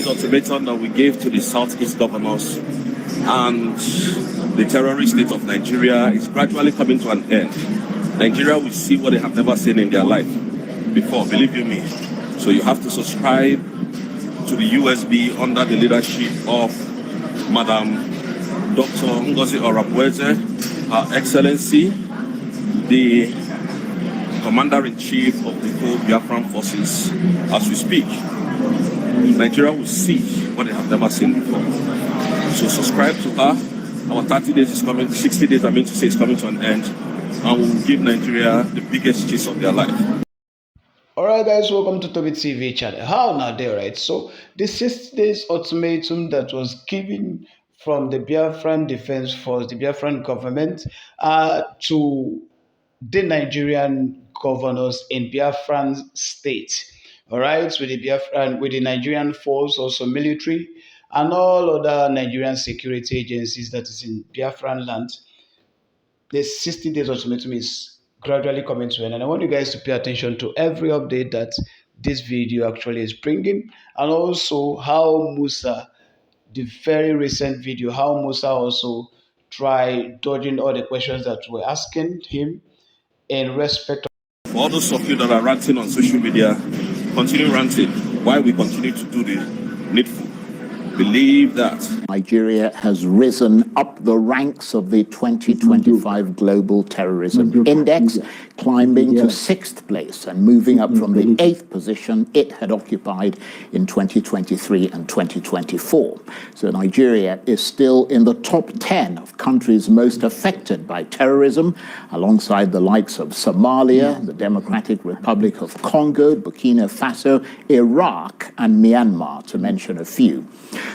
days ultimatum that we gave to the Southeast governors and the terrorist state of Nigeria is gradually coming to an end. Nigeria will see what they have never seen in their life before, believe you me. So you have to subscribe to the USB under the leadership of Madam Dr. Ngozi Orabueze, Her Excellency, the Commander-in-Chief of the whole Biafran forces. As we speak, Nigeria will see what they have never seen before. So subscribe to her. Our 30 days is coming, 60 days I mean to say is coming to an end, and we will give Nigeria the biggest chase of their life. Alright guys, welcome to TOBI TV channel. How now there, right? So the 60 days ultimatum that was given from the Biafran Defense Force, the Biafran government, to the Nigerian governors in Biafran state. Alright, with the Nigerian force, also military, and all other Nigerian security agencies that is in Biafran land. The 60 days ultimatum is gradually coming to an end. And I want you guys to pay attention to every update that this video actually is bringing, and also how Musa, the very recent video, how Musa also tried dodging all the questions that we're asking him in respect of. For all those of you that are ranting on social media, continue ranting while we continue to do the needful. Believe that Nigeria has risen up the ranks of the 2025 Global Terrorism Index, climbing to 6th place and moving up from the 8th position it had occupied in 2023 and 2024. So Nigeria is still in the top 10 of countries most affected by terrorism, alongside the likes of Somalia, the Democratic Republic of Congo, Burkina Faso, Iraq, and Myanmar, to mention a few.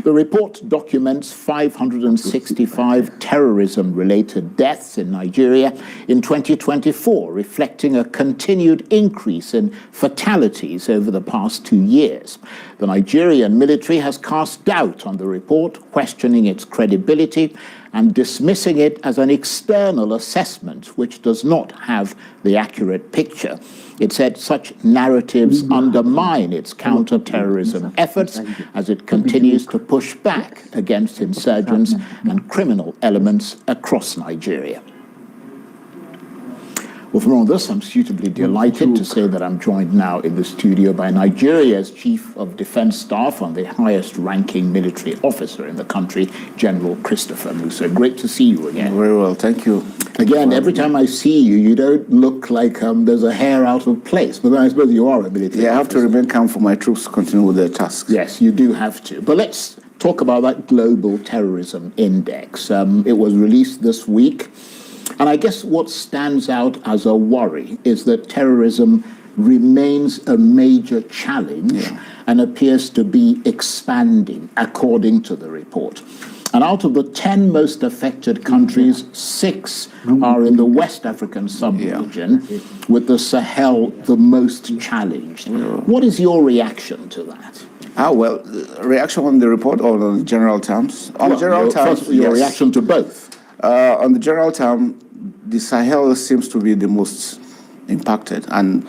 The report documents 565 terrorism-related deaths in Nigeria in 2024, reflecting a continued increase in fatalities over the past 2 years. The Nigerian military has cast doubt on the report, questioning its credibility and dismissing it as an external assessment which does not have the accurate picture. It said such narratives undermine its counter-terrorism efforts as it continues to push back against insurgents and criminal elements across Nigeria. Well, for all this, I'm suitably delighted to say that I'm joined now in the studio by Nigeria's Chief of Defense Staff and the highest-ranking military officer in the country, General Christopher Musa. Great to see you again. Very well, thank you. Again, every time I see you, you don't look like there's a hair out of place, but I suppose you are a military officer. I have to remain calm for my troops to continue with their tasks. Yes, you do have to. But let's talk about that Global Terrorism Index. It was released this week. And I guess what stands out as a worry is that terrorism remains a major challenge and appears to be expanding, according to the report. And out of the 10 most affected countries, 6 are in the West African sub-region, with the Sahel the most challenged. What is your reaction to that? Well, reaction on the report or on the general terms? On general terms, your reaction to both. On the general term, the Sahel seems to be the most impacted. And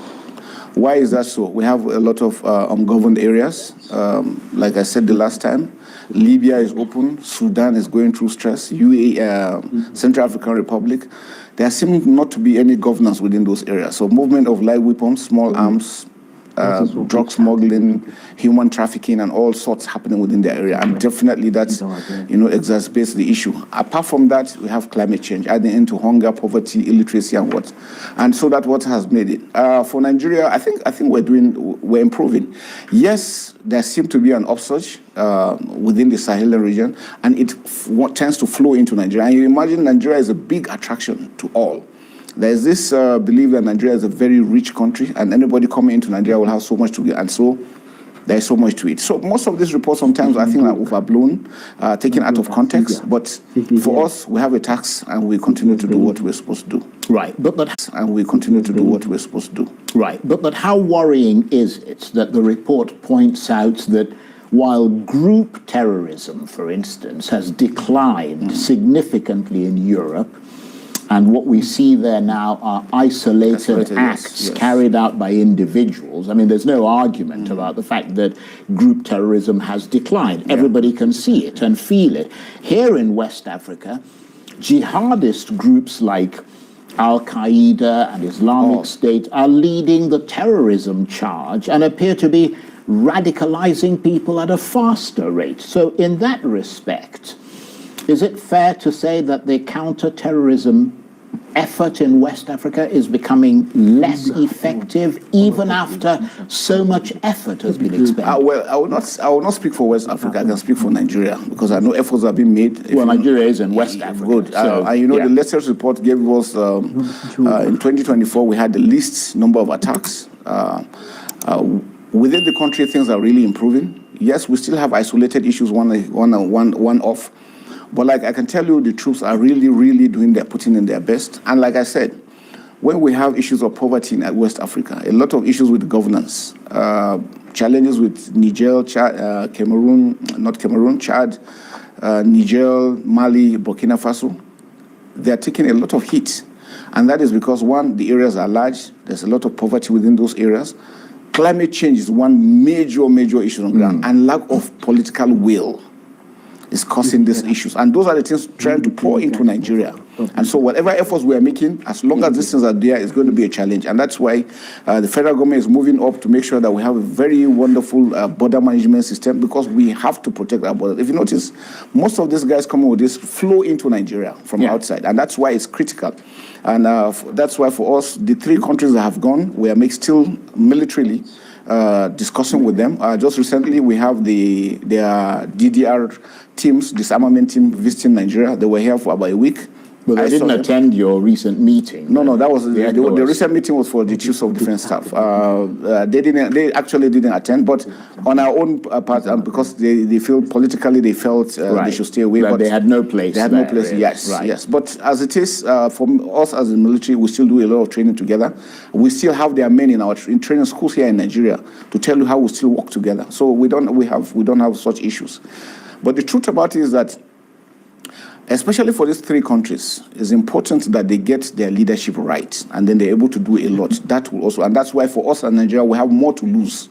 why is that so? We have a lot of ungoverned areas. Like I said the last time, Libya is open, Sudan is going through stress, UAE, Central African Republic. There seems not to be any governance within those areas. So movement of light weapons, small arms, drug smuggling, human trafficking, and all sorts happening within the area. And definitely that, exacerbates the issue. Apart from that, we have climate change, adding into hunger, poverty, illiteracy, and what. And so that what has made it. For Nigeria, I think we're improving. Yes, there seems to be an upsurge within the Sahelian region, and it tends to flow into Nigeria. And you imagine Nigeria is a big attraction to all. There's this belief that Nigeria is a very rich country, and anybody coming into Nigeria will have so much to get, and so there's so much to it. So most of these reports sometimes I think are overblown, taken out of context. But for us, we have a task, and we continue to do what we're supposed to do. Right, and we continue to do what we're supposed to do. Right, but how worrying is it that the report points out that while group terrorism, for instance, has declined significantly in Europe, And what we see there now are isolated acts yes. carried out by individuals. I mean, there's no argument about the fact that group terrorism has declined. Yeah. Everybody can see it and feel it. Here in West Africa, jihadist groups like Al-Qaeda and Islamic State are leading the terrorism charge and appear to be radicalizing people at a faster rate. So in that respect, is it fair to say that the counter-terrorism effort in West Africa is becoming less effective even after so much effort has been expended? Well, I will not speak for West Africa. I can speak for Nigeria because I know efforts have been made. Well, Nigeria is in West Africa. Good. So, the latest report gave us in 2024 we had the least number of attacks. Within the country, things are really improving. Yes, we still have isolated issues, one off. But like I can tell you, the troops are really, really putting in their best. And like I said, when we have issues of poverty in West Africa, a lot of issues with governance, challenges with Niger, Chad, Chad, Niger, Mali, Burkina Faso, they are taking a lot of heat. And that is because, one, the areas are large, there's a lot of poverty within those areas. Climate change is one major issue on the ground, and lack of political will is causing these issues. And those are the things trying to pour into Nigeria. And so whatever efforts we are making, as long as these things are there, it's going to be a challenge. And that's why the federal government is moving up to make sure that we have a very wonderful border management system, because we have to protect our borders. If you notice, most of these guys coming with this flow into Nigeria from outside. And that's why it's critical. And that's why for us, the 3 countries that have gone, we are still militarily discussing with them. Just recently, we have their DDR teams, disarmament team visiting Nigeria. They were here for about a week. But they didn't attend your recent meeting. No, that was the recent meeting was for the chiefs of defense staff. They actually didn't attend, but on our own part, because they feel politically they felt they should stay away. But they had no place. They had no place. Really. Yes. But as it is, for us as the military, we still do a lot of training together. We still have their men in training schools here in Nigeria to tell you how we still work together. So we don't have such issues. But the truth about it is that, especially for these 3 countries, it's important that they get their leadership right, and then they're able to do a lot. That will also, and that's why for us in Nigeria, we have more to lose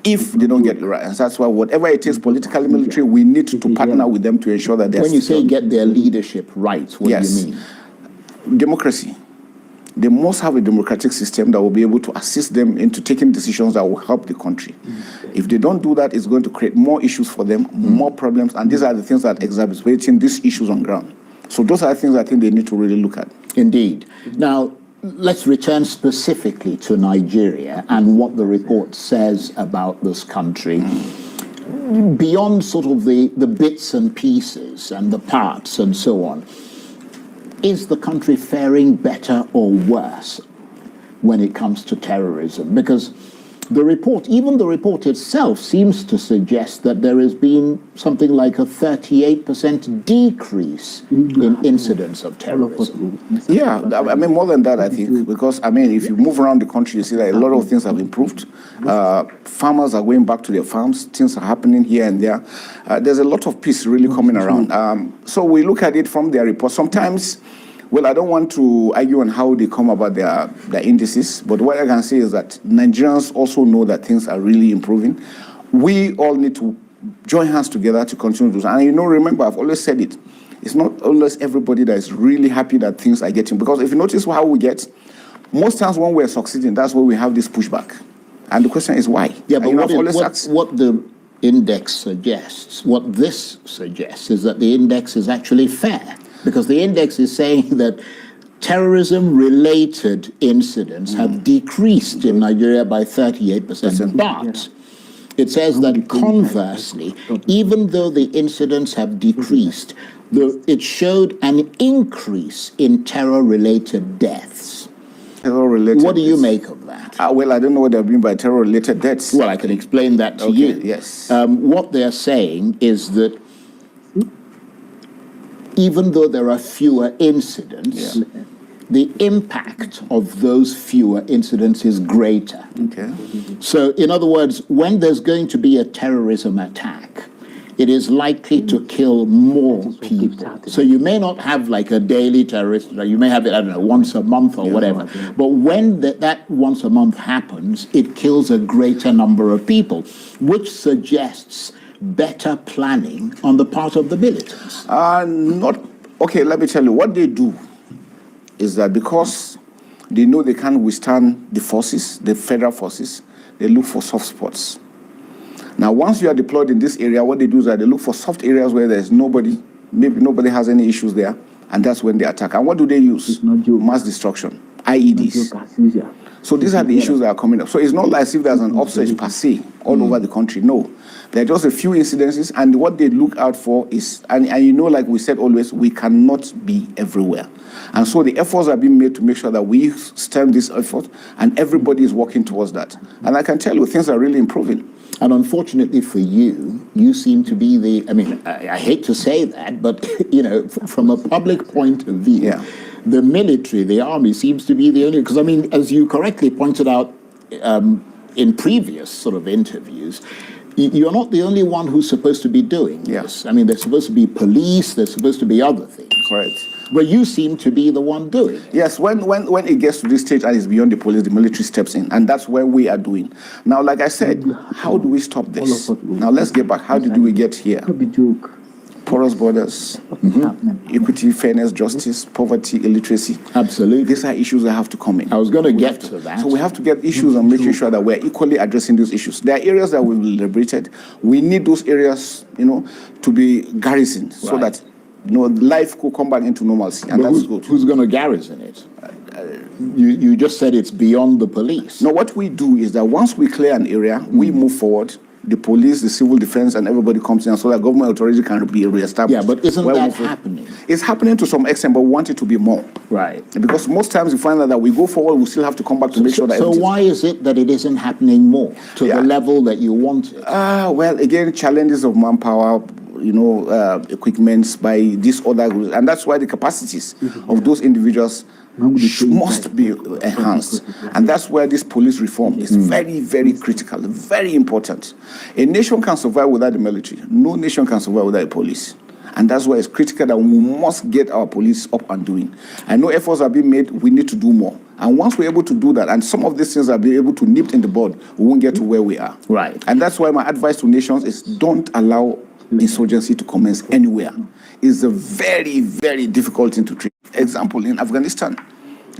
if they don't get it right. And that's why whatever it is, politically, military, we need to partner with them to ensure that they're. When you say get their leadership right, what do you mean? Democracy. They must have a democratic system that will be able to assist them into taking decisions that will help the country. If they don't do that, it's going to create more issues for them, more problems, and these are the things that are exacerbating these issues on ground. So those are the things I think they need to really look at. Indeed. Now, let's return specifically to Nigeria and what the report says about this country. Beyond sort of the bits and pieces and the parts and so on, is the country faring better or worse when it comes to terrorism? Because the report, even the report itself, seems to suggest that there has been something like a 38% decrease in incidents of terrorism. Yeah, I mean, more than that, I think, because, I mean, if you move around the country, you see that a lot of things have improved. Farmers are going back to their farms. Things are happening here and there. There's a lot of peace really coming around. So we look at it from their report. Sometimes, well, I don't want to argue on how they come about their indices, but what I can say is that Nigerians also know that things are really improving. We all need to join hands together to continue to do that. And remember, I've always said it, it's not always everybody that is really happy that things are getting, because if you notice how we get, most times when we're succeeding, that's where we have this pushback. And the question is why? Yeah, but what the index suggests, what this suggests, is that the index is actually fair. Because the index is saying that terrorism-related incidents have decreased in Nigeria by 38%. But it says that conversely, even though the incidents have decreased, it showed an increase in terror-related deaths. Terror-related. What do you make of that? Well, I don't know what they mean by terror-related deaths. Well, I can explain that to you. Yes. What they're saying is that even though there are fewer incidents, the impact of those fewer incidents is greater. Okay. So, in other words, when there's going to be a terrorism attack, it is likely to kill more people. So you may not have like a daily terrorist, you may have it, I don't know, once a month or whatever. But when that once a month happens, it kills a greater number of people, which suggests better planning on the part of the militants. Okay, let me tell you, what they do is that because they know they can't withstand the forces, the federal forces, they look for soft spots. Now, once you are deployed in this area, what they do is that they look for soft areas where there's nobody, maybe nobody has any issues there, and that's when they attack. And what do they use? Mass destruction, IEDs. So these are the issues that are coming up. So it's not as if there's an upsurge per se all over the country. No. There are just a few incidences, and what they look out for is, and you know, like we said always, we cannot be everywhere. And so the efforts are being made to make sure that we stem this effort, and everybody is working towards that. And I can tell you, things are really improving. And unfortunately for you, you seem to be I hate to say that, but, you know, from a public point of view, the military, the army seems to be the only, because, I mean, as you correctly pointed out in previous sort of interviews, you're not the only one who's supposed to be doing this. I mean, there's supposed to be police, there's supposed to be other things. Correct. But you seem to be the one doing it. Yes, when it gets to this stage and it's beyond the police, the military steps in, and that's where we are doing. Now, like I said, how do we stop this? Now, let's get back. How did we get here? Porous borders, equity, fairness, justice, poverty, illiteracy. Absolutely. These are issues that have to come in. I was going to get to that. So we have to get issues and making sure that we're equally addressing those issues. There are areas that we've liberated. We need those areas, you know, to be garrisoned so that, you know, life could come back into normalcy, and that's good. Who's going to garrison it? You just said it's beyond the police. No, what we do is that once we clear an area, we move forward. The police, the civil defense, and everybody comes in so that government authority can be reestablished. Yeah, but isn't that happening? It's happening to some extent, but we want it to be more. Right. Because most times we find that we go forward, we still have to come back to make sure that. So why is it that it isn't happening more to the level that you want it? Well, again, challenges of manpower, you know, equipments by these other groups, and that's why the capacities of those individuals must be enhanced. And that's where this police reform is very, very critical, very important. A nation can survive without the military. No nation can survive without the police. And that's why it's critical that we must get our police up and doing. I know efforts are being made, we need to do more. And once we're able to do that, and some of these things are being able to nip in the bud, we won't get to where we are. Right. And that's why my advice to nations is don't allow insurgency to commence anywhere. It's a very, very difficult thing to treat. Example, in Afghanistan,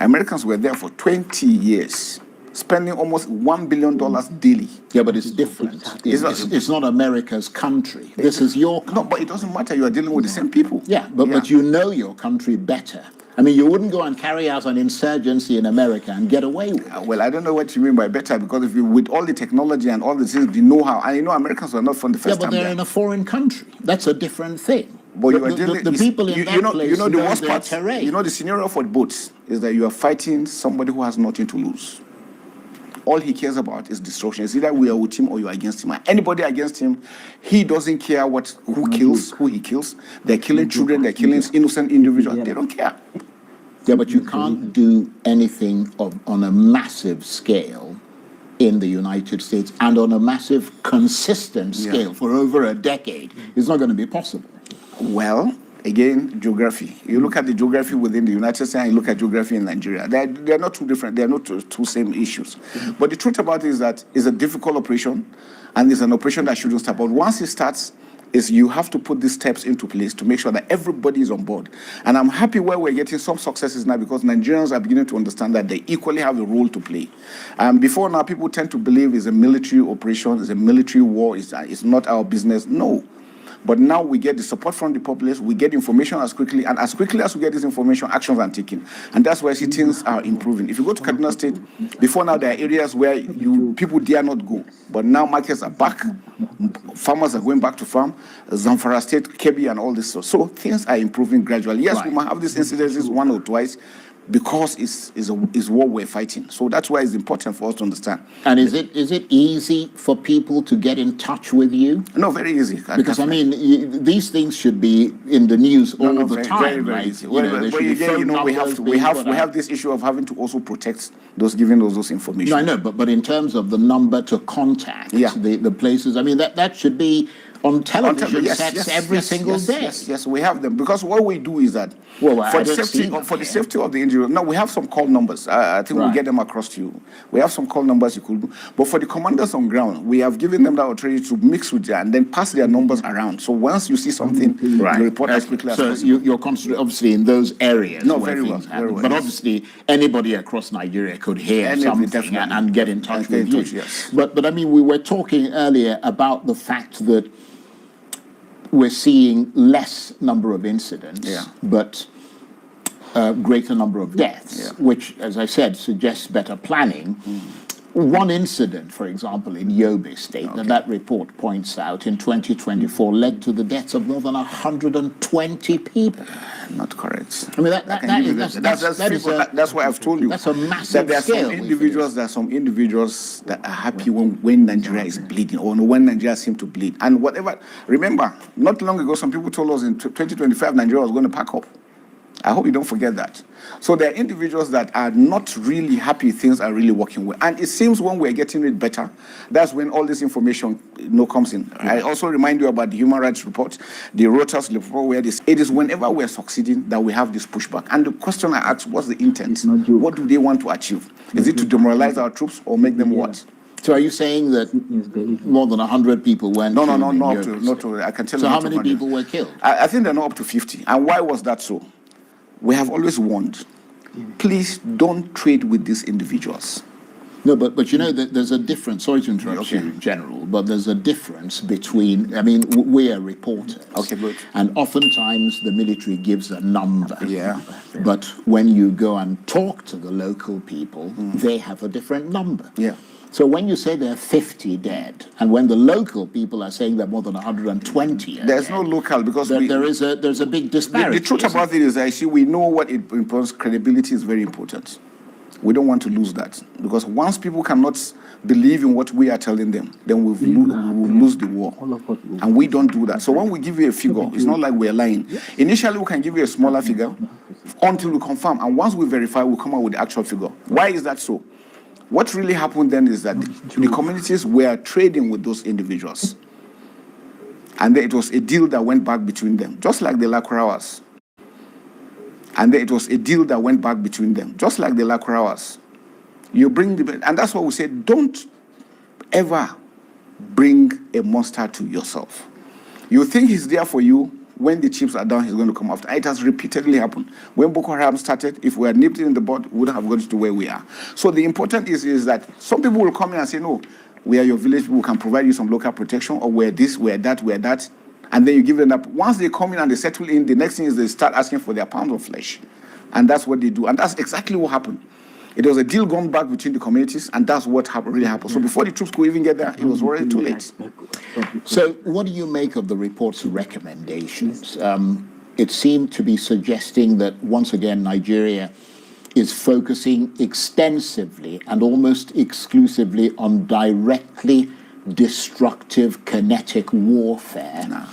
Americans were there for 20 years, spending almost $1 billion daily. Yeah, but it's different. It's not America's country. This is your country. No, but it doesn't matter. You are dealing with the same people. Yeah, but you know your country better. I mean, you wouldn't go and carry out an insurgency in America and get away with it. Well, I don't know what you mean by better, because if you, with all the technology and all the things, the know-how, and you know Americans were not from the first time. Yeah, but they're in a foreign country. That's a different thing. But you are dealing, the people in that place, you know the worst part, terrain. you know the scenario for both is that you are fighting somebody who has nothing to lose. All he cares about is destruction. It's either we are with him or you are against him. And anybody against him, he doesn't care who he kills. They're killing children, they're killing innocent individuals. They don't care. Yeah, but you can't do anything on a massive scale in the United States and on a massive, consistent scale for over a decade. It's not going to be possible. Well, again, geography. You look at the geography within the United States and you look at geography in Nigeria. They're not too different. They're not two same issues. But the truth about it is that it's a difficult operation, and it's an operation that shouldn't start. But once it starts, you have to put these steps into place to make sure that everybody is on board. And I'm happy where we're getting some successes now, because Nigerians are beginning to understand that they equally have a role to play. Before now, people tend to believe it's a military operation, it's a military war, it's not our business. No. But now we get the support from the populace, we get information as quickly as we get this information, actions are taken. And that's why things are improving. If you go to Kaduna State, before now there are areas where people dare not go. But now markets are back, farmers are going back to farm, Zamfara State, Kebbi and all this. So things are improving gradually. Yes, we might have these incidences one or twice, because it's what we're fighting. So that's why it's important for us to understand. And is it easy for people to get in touch with you? No, very easy. Because I mean, these things should be in the news all the time, very, very right? easy. We have this issue of having to also protect those giving those information. No, I know, but in terms of the number to contact, the places, I mean, that should be on television yes, sets yes, every yes, single yes, day. Yes, we have them, because what we do is that Well, I for don't see them the here. safety of the individual. No, we have some call numbers. I think we'll Right. get them across to you. We have some call numbers you could do. But for the commanders on ground, we have given them that authority to mix with and then pass their numbers around. So once you see something, you report as quickly as So possible. you're concentrating obviously in those areas No, where very well, things very happen. well, But yes. obviously anybody across Nigeria could hear something definitely. and get in touch And get with in you. touch, yes. But I mean, we were talking earlier about the fact that we're seeing less number of incidents, Yeah. but greater number of deaths, Yeah. which, as I said, suggests better planning. One incident, for example, in Yobe State, that report points out in 2024 led to the deaths of more than 120 people. Not correct. I mean, That's why I've told you. That's a massive that there are scale. There are some individuals that are happy when Nigeria is bleeding, or when Nigeria seems to bleed. And whatever, remember, not long ago, some people told us in 2025 Nigeria was going to pack up. I hope you don't forget that. So there are individuals that are not really happy things are really working well. And it seems when we're getting it better, that's when all this information comes in. I also remind you about the human rights report, the Reuters report, where it is whenever we're succeeding that we have this pushback. And the question I ask, what's the intent? What do they want to achieve? Is it to demoralize our troops or make them what? So are you saying that more than 100 people went? No, not to. I can tell you. So how not many 100. people were killed? I think they're not up to 50. And why was that so? We have always warned, please don't trade with these individuals. No, but you know, there's a difference. Sorry to interrupt you, General, but there's a difference between, I mean, we're reporters. Okay, good. And oftentimes the military gives a number. Yeah. But when you go and talk to the local people, they have a different number. Yeah. So when you say there are 50 dead, and when the local people are saying there are more than 120 There's dead, no local, because there's a big disparity. The truth about it is, I see, we know what it implies. Credibility is very important. We don't want to lose that, because once people cannot believe in what we are telling them, then we will lose the war. And we don't do that. So when we give you a figure, it's not like we're lying. Initially, we can give you a smaller figure until we confirm. And once we verify, we come out with the actual figure. Why is that so? What really happened then is that the communities were trading with those individuals. And then it was a deal that went back between them, just like the Lakurawas. And then it was a deal that went back between them, just like the Lakurawas. You bring and that's what we say, don't ever bring a monster to yourself. You think he's there for you. When the chips are down, he's going to come after. It has repeatedly happened. When Boko Haram started, if we had nipped it in the bud, we wouldn't have gotten to where we are. So the important is that some people will come in and say, no, we are your village, we can provide you some local protection, or we're this, we're that, we're that. And then you give them up. Once they come in and they settle in, the next thing is they start asking for their pound of flesh. And that's what they do. And that's exactly what happened. It was a deal gone back between the communities, and that's what really happened. So before the troops could even get there, it was already too late. So what do you make of the report's recommendations? It seemed to be suggesting that, once again, Nigeria is focusing extensively and almost exclusively on directly destructive kinetic warfare,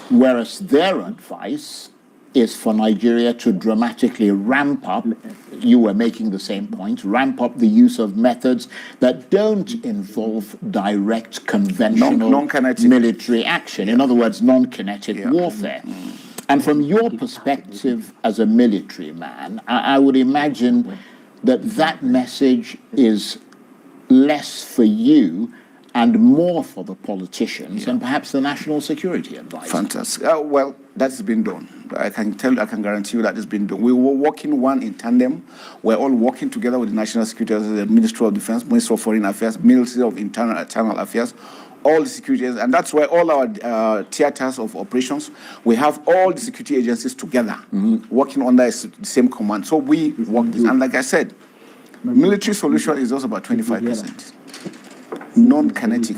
whereas their advice is for Nigeria to dramatically ramp up, you were making the same point, ramp up the use of methods that don't involve direct conventional Non-kinetic military action. In other words, non-kinetic warfare. And from your perspective as a military man, I would imagine that message is less for you and more for the politicians and perhaps the national security advisor. Fantastic. Well, that's been done. I can guarantee you that it's been done. We were working in tandem. We're all working together with the National Security, the Ministry of Defense, Ministry of Foreign Affairs, Ministry of Internal Affairs, all the security agencies. And that's why all our theaters of operations, we have all the security agencies together, working under the same command. So we work this. And like I said, military solution is just about 25%. Non-kinetic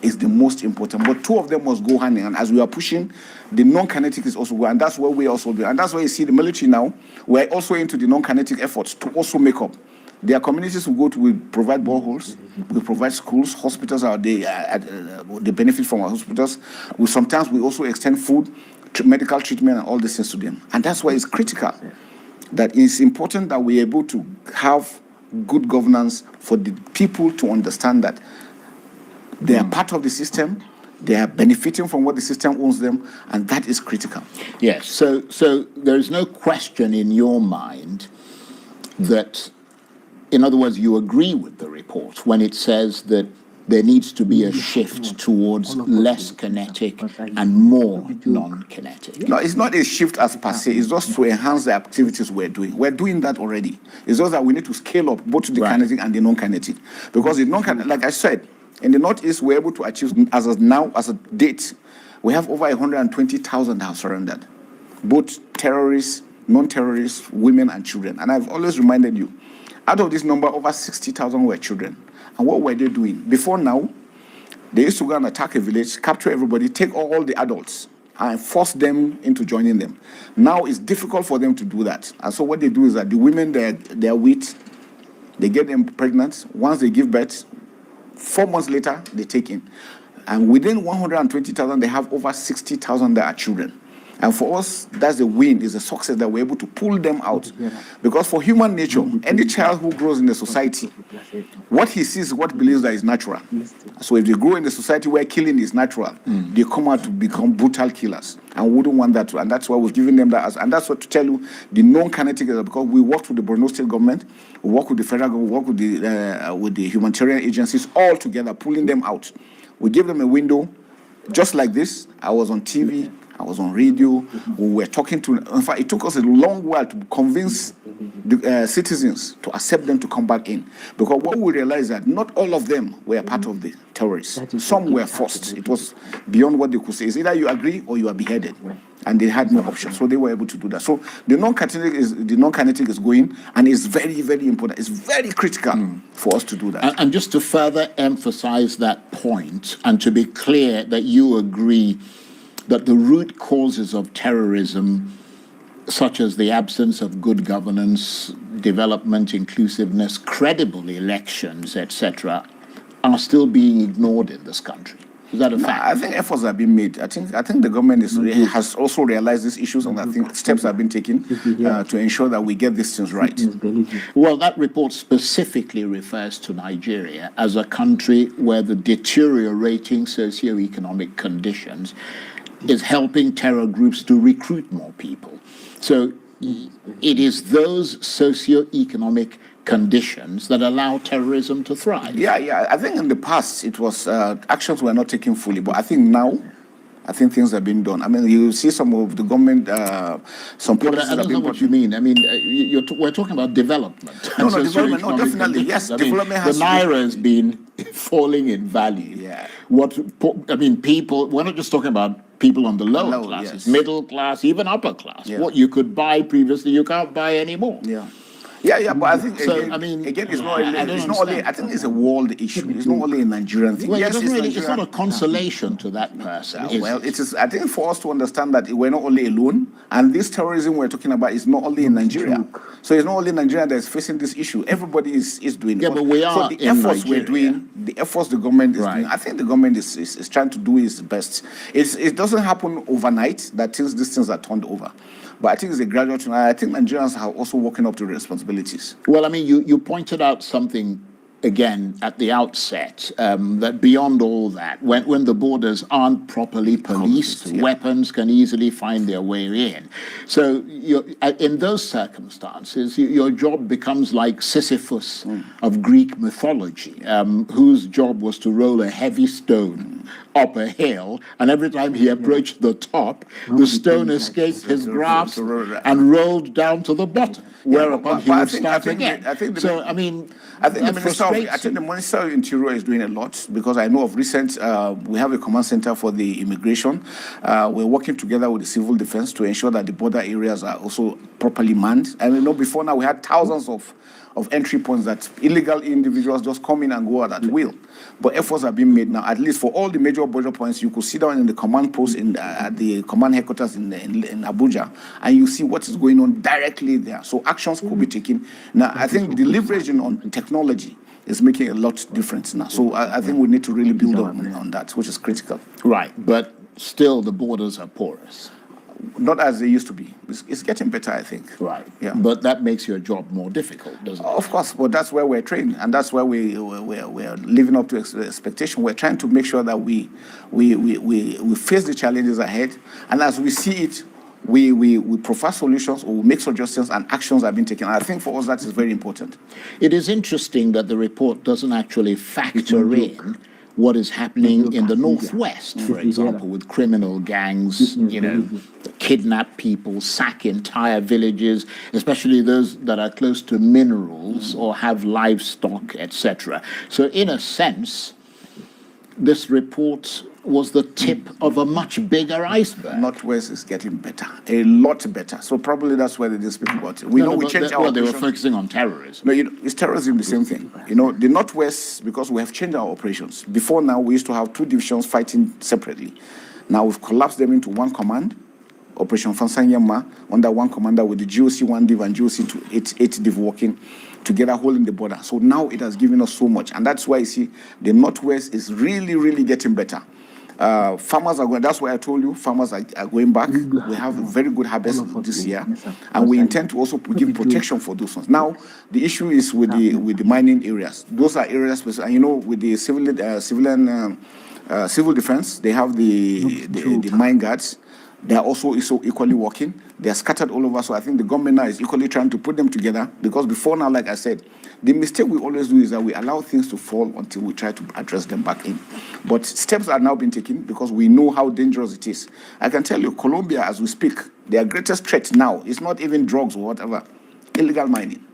is the most important, but two of them must go hand in hand. As we are pushing, the non-kinetic is also going, and that's what we also do. And that's why you see the military now, we're also into the non-kinetic efforts to also make up. There are communities who we provide boreholes, we provide schools, hospitals they benefit from our hospitals. Sometimes we also extend food, medical treatment, and all these things to them. And that's why it's critical that it's important that we're able to have good governance for the people to understand that they are part of the system. They are benefiting from what the system owns them, and that is critical. Yes, so there is no question in your mind that, in other words, you agree with the report when it says that there needs to be a shift towards less kinetic and more non-kinetic. No, it's not a shift as per se. It's just to enhance the activities we're doing. We're doing that already. It's just that we need to scale up both the kinetic and the non-kinetic. Because the non-kinetic, like I said, in the Northeast, we're able to achieve, as of now, as a date, we have over 120,000 have surrendered. Both terrorists, non-terrorists, women and children. And I've always reminded you, out of this number, over 60,000 were children. And what were they doing? Before now, they used to go and attack a village, capture everybody, take all the adults, and force them into joining them. Now it's difficult for them to do that. And so what they do is that the women they're with, they get them pregnant. Once they give birth, 4 months later, they take in. And within 120,000, they have over 60,000 that are children. And for us, that's the win, is a success that we're able to pull them out. Because for human nature, any child who grows in the society, what he sees is what believes that is natural. So if they grow in the society where killing is natural, they come out to become brutal killers. And we wouldn't want that to. And that's why we're giving them that. And that's what to tell you, the non-kinetic, because we worked with the Borno State government, we work with the federal government, we work with the humanitarian agencies, all together, pulling them out. We give them a window, just like this. I was on TV. I was on radio. We were talking to. In fact, it took us a long while to convince the citizens to accept them to come back in, because what we realized that not all of them were part of the terrorists. Some were forced. It was beyond what they could say. It's either you agree or you are beheaded, and they had no option. So they were able to do that. So the non-kinetic is going, and it's very, very important. It's very critical for us to do that. And just to further emphasize that point, and to be clear that you agree that the root causes of terrorism, such as the absence of good governance, development, inclusiveness, credible elections, etc., are still being ignored in this country. Is that a fact? I think efforts have been made. I think the government has also realized these issues, and I think steps have been taken to ensure that we get these things right. Well, that report specifically refers to Nigeria as a country where the deteriorating socioeconomic conditions is helping terror groups to recruit more people. So it is those socioeconomic conditions that allow terrorism to thrive. Yeah. I think in the past it was actions were not taken fully, but I think now, things have been done. I mean, you see some of the government, some policies I don't know what you mean. I mean, we're talking about development. No, development. No, definitely. Yes, development has. The naira has been falling in value. Yeah. People. We're not just talking about people on the lower classes, middle class, even upper class. Yeah. What you could buy previously, you can't buy anymore. Yeah, but I think So, again, it's not only. I think it's a world issue. It's not only a Nigerian thing. Well, Yes, it's not a consolation to that person. It is. I think for us to understand that we're not only alone, and this terrorism we're talking about is not only in Nigeria. So it's not only Nigeria that is facing this issue. Everybody is doing it. Yeah, but we are So the efforts Nigeria. we're doing, the efforts the government is doing, I think the government is trying to do its best. It doesn't happen overnight that these things are turned over. But I think it's a gradual thing. I think Nigerians are also working up to responsibilities. Well, I mean, you pointed out something again at the outset, that beyond all that, when the borders aren't properly policed, weapons can easily find their way in. So in those circumstances, your job becomes like Sisyphus of Greek mythology, whose job was to roll a heavy stone up a hill, and every time he approached the top, the stone escaped his grasp and rolled down to the bottom, whereupon he would start again. I think the Minister of Interior is doing a lot, because I know of recent, we have a command center for the immigration. We're working together with the civil defense to ensure that the border areas are also properly manned. And before now we had thousands of entry points that illegal individuals just come in and go out at will. But efforts are being made now, at least for all the major border points. You could sit down in the command post at the command headquarters in Abuja, and you see what is going on directly there. So actions could be taken. Now, I think the leveraging on technology is making a lot of difference now. So I think we need to really build on that, which is critical. Right, but still the borders are porous. not as they used to be. It's getting better, I think. Right. Yeah. But that makes your job more difficult, doesn't it? Of course, but that's where we're trained, and that's where we're living up to expectation. We're trying to make sure that we face the challenges ahead, and as we see it, we prefer solutions, or we make suggestions, and actions are being taken. And I think for us that is very important. It is interesting that the report doesn't actually factor in what is happening in the Northwest, for example, with criminal gangs, kidnap people, sack entire villages, especially those that are close to minerals or have livestock, etc. So in a sense, this report was the tip of a much bigger iceberg. Northwest is getting better, a lot better. So probably that's why they didn't speak about it. We changed our they were operations. focusing on terrorism. No, it's terrorism, the same thing. The Northwest, because we have changed our operations. Before now, we used to have 2 divisions fighting separately. Now we've collapsed them into one command, Operation Fansanyama, under one commander with the GOC 1 div and GOC 8 div working together, holding the border. So now it has given us so much. And that's why you see the Northwest is really, really getting better. Farmers are going, that's why I told you, farmers are going back. We have a very good harvest this year, and we intend to also give protection for those ones. Now, the issue is with the mining areas. Those are areas, and with the civil defense, they have the mine guards. They are also equally working. They are scattered all over, so I think the government now is equally trying to put them together, because before now, like I said, the mistake we always do is that we allow things to fall until we try to address them back in. But steps are now being taken because we know how dangerous it is. I can tell you, Colombia, as we speak, their greatest threat now is not even drugs or whatever, illegal mining.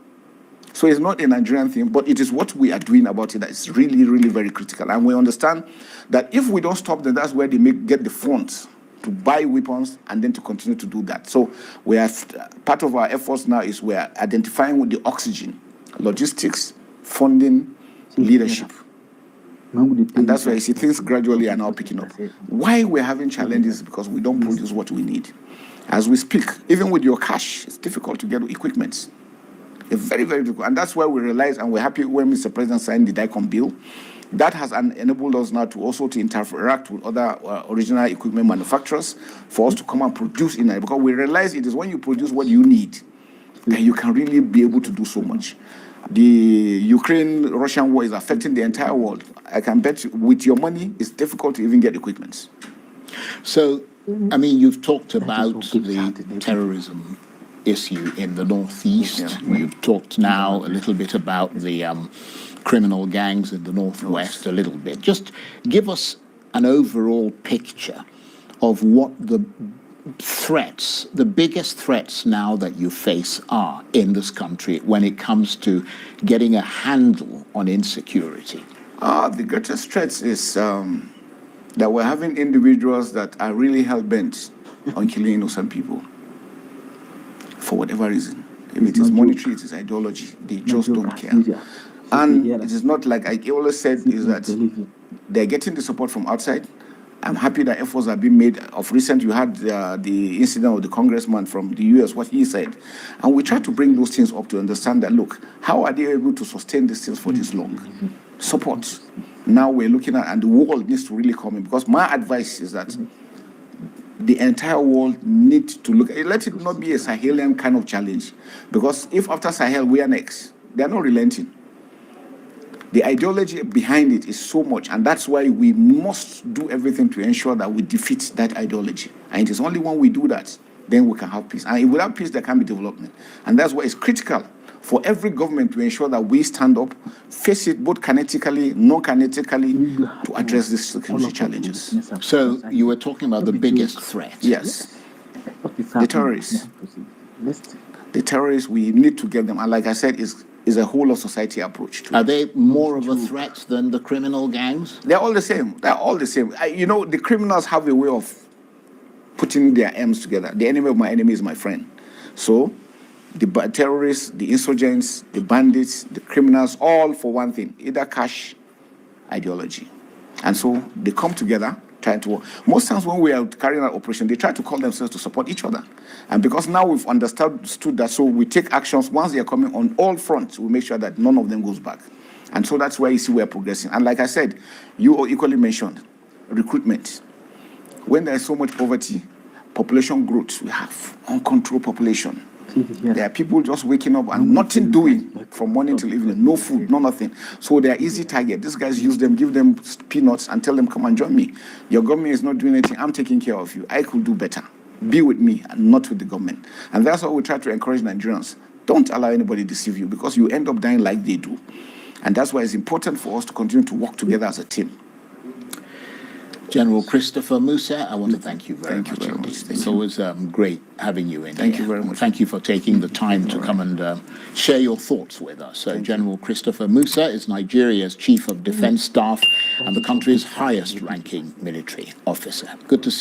So it's not a Nigerian thing, but it is what we are doing about it that is really, really very critical. And we understand that if we don't stop them, that's where they get the funds to buy weapons and then to continue to do that. So we have part of our efforts now is we are identifying with the oxygen, logistics, funding, leadership. And that's why you see things gradually are now picking up. Why we're having challenges is because we don't produce what we need. As we speak, even with your cash, it's difficult to get equipment. It's very, very difficult. And that's why we realize, and we're happy when Mr. President signed the DICOM bill. That has enabled us now to also to interact with other original equipment manufacturers for us to come and produce in it. Because we realize it is when you produce what you need that you can really be able to do so much. The Ukraine-Russian war is affecting the entire world. I can bet with your money, it's difficult to even get equipment. So, I mean, you've talked about the terrorism issue in the Northeast. Yeah. You've talked now a little bit about the criminal gangs in the Northwest, a little bit. Just give us an overall picture of what the threats, the biggest threats now that you face are in this country when it comes to getting a handle on insecurity. The greatest threats is that we're having individuals that are really hell-bent on killing innocent people for whatever reason. If it is monetary, it is ideology. They just don't care. And it is not like I always said, is that they're getting the support from outside. I'm happy that efforts are being made. Of recent, you had the incident of the congressman from the US, what he said. And we try to bring those things up to understand that, look, how are they able to sustain these things for this long? Support. Now we're looking at, and the world needs to really come in, because my advice is that the entire world needs to look, let it not be a Sahelian kind of challenge, because if after Sahel we are next, they're not relenting. The ideology behind it is so much, and that's why we must do everything to ensure that we defeat that ideology. And it is only when we do that, then we can have peace. And without peace, there can be development. And that's why it's critical for every government to ensure that we stand up, face it both kinetically, non-kinetically, to address these security challenges. So you were talking about the biggest threat. Yes. The terrorists. The terrorists, we need to get them. And like I said, is a whole of society approach to it. Are they more of a threat than the criminal gangs? They're all the same. They're all the same. The criminals have a way of putting their aims together. The enemy of my enemy is my friend. So the terrorists, the insurgents, the bandits, the criminals, all for one thing, either cash, ideology. And so they come together, trying to work. Most times when we are carrying out operation, they try to call themselves to support each other. And because now we've understood that, so we take actions. Once they are coming on all fronts, we make sure that none of them goes back. And so that's where you see we're progressing. And like I said, you equally mentioned recruitment. When there is so much poverty, population growth. We have uncontrolled population. There are people just waking up and nothing doing from morning till evening, no food, no nothing. So they are easy target. These guys use them, give them peanuts and tell them, come and join me. Your government is not doing anything. I'm taking care of you. I could do better. Be with me and not with the government. And that's what we try to encourage Nigerians. Don't allow anybody to deceive you, because you end up dying like they do. And that's why it's important for us to continue to work together as a team. General Christopher Musa, I want to thank you very much. Very much. It's always great having you in Thank here. you very much. Thank you for taking the time to come and share your thoughts with us. So General Christopher Musa is Nigeria's Chief of Defense Staff and the country's highest ranking military officer. Good to see you.